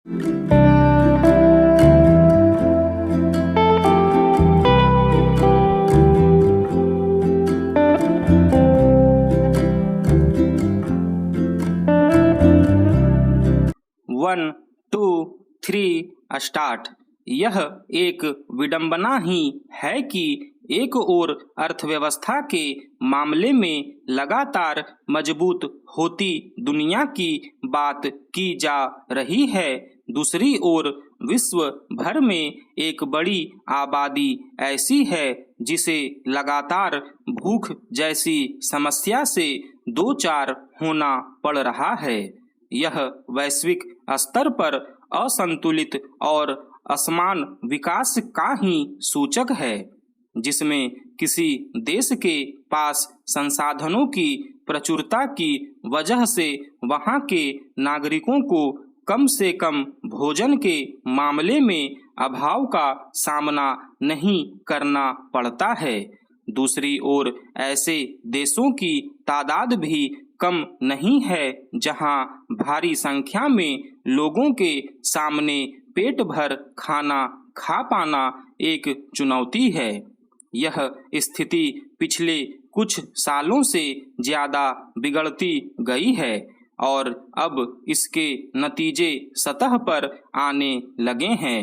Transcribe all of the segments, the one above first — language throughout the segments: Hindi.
1, 2, 3 स्टार्ट। यह एक विडंबना ही है कि एक ओर अर्थव्यवस्था के मामले में लगातार मजबूत होती दुनिया की बात की जा रही है, दूसरी ओर विश्व भर में एक बड़ी आबादी ऐसी है जिसे लगातार भूख जैसी समस्या से दो चार होना पड़ रहा है। यह वैश्विक स्तर पर असंतुलित और असमान विकास का ही सूचक है, जिसमें किसी देश के पास संसाधनों की प्रचुरता की वजह से वहां के नागरिकों को कम से कम भोजन के मामले में अभाव का सामना नहीं करना पड़ता है। दूसरी ओर ऐसे देशों की तादाद भी कम नहीं है जहां भारी संख्या में लोगों के सामने पेट भर खाना खा पाना एक चुनौती है। यह स्थिति पिछले कुछ सालों से ज्यादा बिगड़ती गई है और अब इसके नतीजे सतह पर आने लगे हैं।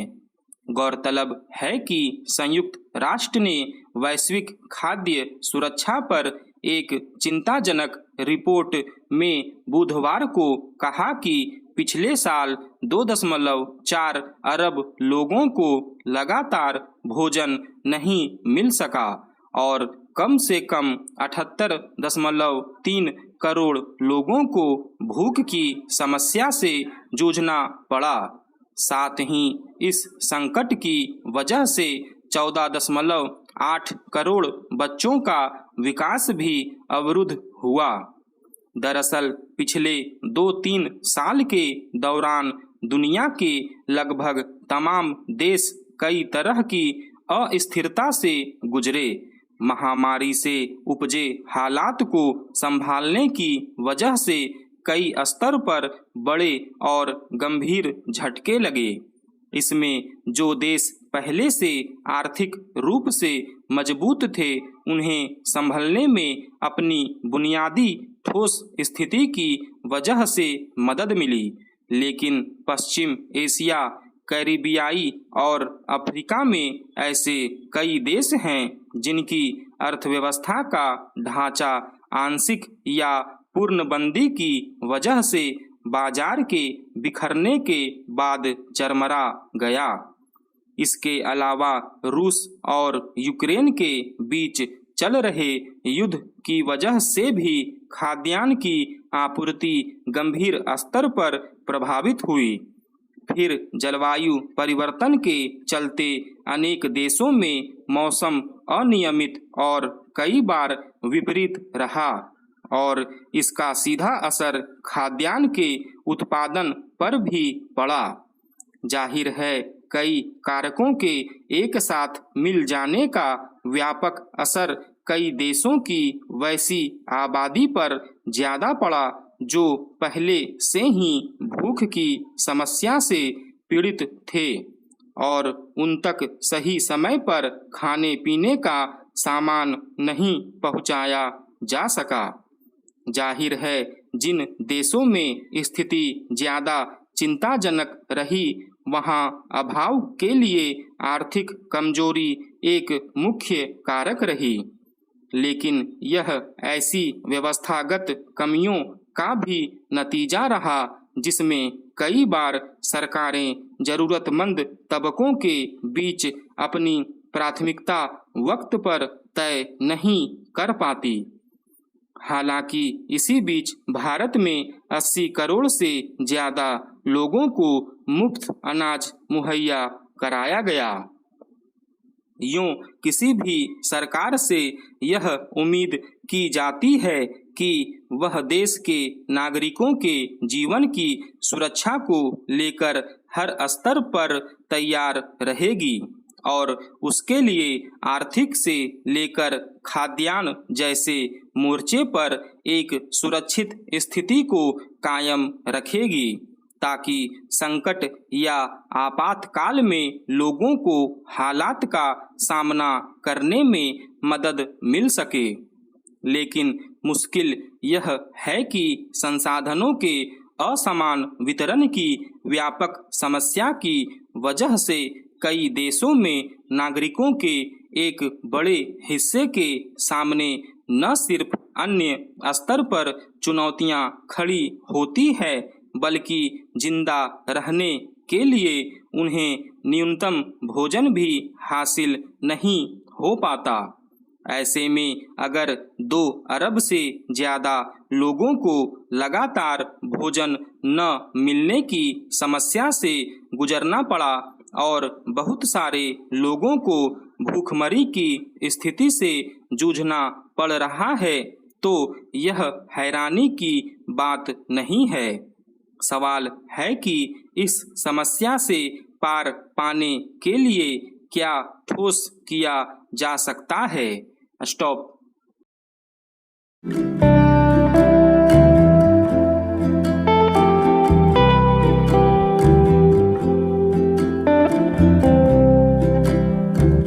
गौरतलब है कि संयुक्त राष्ट्र ने वैश्विक खाद्य सुरक्षा पर एक चिंताजनक रिपोर्ट में बुधवार को कहा कि पिछले साल 2.4 अरब लोगों को लगातार भोजन नहीं मिल सका और कम से कम 78.3 करोड़ लोगों को भूख की समस्या से जूझना पड़ा। साथ ही इस संकट की वजह से 14.8 करोड़ बच्चों का विकास भी अवरुद्ध हुआ। दरअसल पिछले 2-3 साल के दौरान दुनिया के लगभग तमाम देश कई तरह की अस्थिरता से गुजरे। महामारी से उपजे हालात को संभालने की वजह से कई स्तर पर बड़े और गंभीर झटके लगे। इसमें जो देश पहले से आर्थिक रूप से मजबूत थे, उन्हें संभलने में अपनी बुनियादी ठोस स्थिति की वजह से मदद मिली, लेकिन पश्चिम एशिया, कैरिबियाई और अफ्रीका में ऐसे कई देश हैं जिनकी अर्थव्यवस्था का ढांचा आंशिक या पूर्णबंदी की वजह से बाजार के बिखरने के बाद चरमरा गया। इसके अलावा रूस और यूक्रेन के बीच चल रहे युद्ध की वजह से भी खाद्यान्न की आपूर्ति गंभीर स्तर पर प्रभावित हुई। फिर जलवायु परिवर्तन के चलते अनेक देशों में मौसम अनियमित और कई बार विपरीत रहा और इसका सीधा असर खाद्यान्न के उत्पादन पर भी पड़ा। जाहिर है, कई कारकों के एक साथ मिल जाने का व्यापक असर कई देशों की वैसी आबादी पर ज्यादा पड़ा जो पहले से ही भूख की समस्या से पीड़ित थे और उन तक सही समय पर खाने पीने का सामान नहीं पहुंचाया जा सका। जाहिर है, जिन देशों में स्थिति ज्यादा चिंताजनक रही, वहां अभाव के लिए आर्थिक कमजोरी एक मुख्य कारक रही, लेकिन यह ऐसी व्यवस्थागत कमियों का भी नतीजा रहा जिसमें कई बार सरकारें जरूरतमंद तबकों के बीच अपनी प्राथमिकता वक्त पर तय नहीं कर पाती। हालांकि इसी बीच भारत में 80 करोड़ से ज्यादा लोगों को मुफ्त अनाज मुहैया कराया गया। यूं किसी भी सरकार से यह उम्मीद की जाती है कि वह देश के नागरिकों के जीवन की सुरक्षा को लेकर हर स्तर पर तैयार रहेगी और उसके लिए आर्थिक से लेकर खाद्यान्न जैसे मोर्चे पर एक सुरक्षित स्थिति को कायम रखेगी। ताकि संकट या आपातकाल में लोगों को हालात का सामना करने में मदद मिल सके। लेकिन मुश्किल यह है कि संसाधनों के असमान वितरण की व्यापक समस्या की वजह से कई देशों में नागरिकों के एक बड़े हिस्से के सामने न सिर्फ अन्य स्तर पर चुनौतियां खड़ी होती है, बल्कि जिंदा रहने के लिए उन्हें न्यूनतम भोजन भी हासिल नहीं हो पाता। ऐसे में अगर 2 अरब से ज़्यादा लोगों को लगातार भोजन न मिलने की समस्या से गुजरना पड़ा और बहुत सारे लोगों को भूखमरी की स्थिति से जूझना पड़ रहा है, तो यह हैरानी की बात नहीं है। सवाल है कि इस समस्या से पार पाने के लिए क्या ठोस किया जा सकता है। स्टॉप।